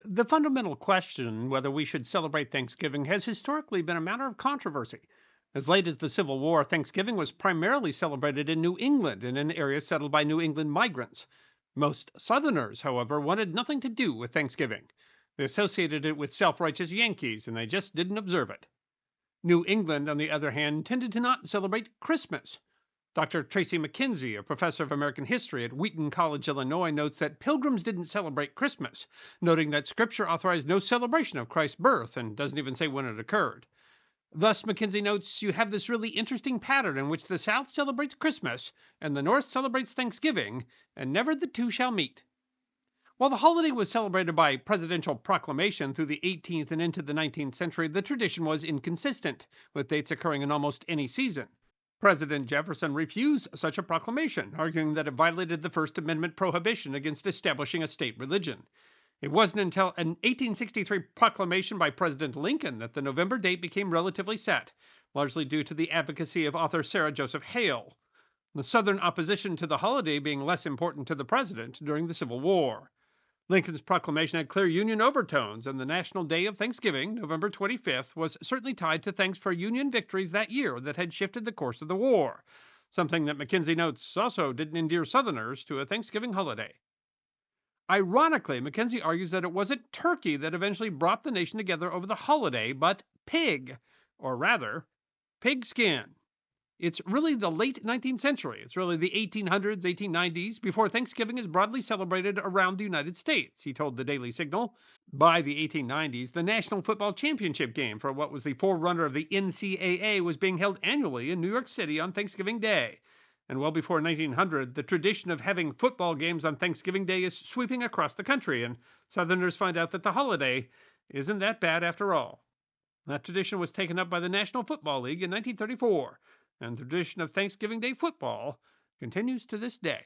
The fundamental question whether we should celebrate Thanksgiving has historically been a matter of controversy. As late as the Civil War, Thanksgiving was primarily celebrated in New England and in areas settled by New England migrants. Most Southerners, however, wanted nothing to do with Thanksgiving. They associated it with self righteous Yankees and they just didn't observe it. New England, on the other hand, tended to not celebrate Christmas. Dr. Tracy McKenzie, a professor of American history at Wheaton College, Illinois, notes that pilgrims didn't celebrate Christmas, noting that scripture authorized no celebration of Christ's birth and doesn't even say when it occurred. Thus, McKenzie notes you have this really interesting pattern in which the South celebrates Christmas and the North celebrates Thanksgiving, and never the two shall meet. While the holiday was celebrated by presidential proclamation through the 18th and into the 19th century, the tradition was inconsistent, with dates occurring in almost any season. President Jefferson refused such a proclamation, arguing that it violated the First Amendment prohibition against establishing a state religion. It wasn't until an 1863 proclamation by President Lincoln that the November date became relatively set, largely due to the advocacy of author Sarah Joseph Hale, the Southern opposition to the holiday being less important to the president during the Civil War. Lincoln's proclamation had clear Union overtones, and the National Day of Thanksgiving, November 25th, was certainly tied to thanks for Union victories that year that had shifted the course of the war, something that McKenzie notes also didn't endear Southerners to a Thanksgiving holiday. Ironically, McKenzie argues that it wasn't turkey that eventually brought the nation together over the holiday, but pig, or rather, pigskin. It's really the late 19th century. It's really the 1800s, 1890s, before Thanksgiving is broadly celebrated around the United States, he told the Daily Signal. By the 1890s, the National Football Championship game for what was the forerunner of the NCAA was being held annually in New York City on Thanksgiving Day. And well before 1900, the tradition of having football games on Thanksgiving Day is sweeping across the country, and Southerners find out that the holiday isn't that bad after all. That tradition was taken up by the National Football League in 1934, and the tradition of Thanksgiving Day football continues to this day.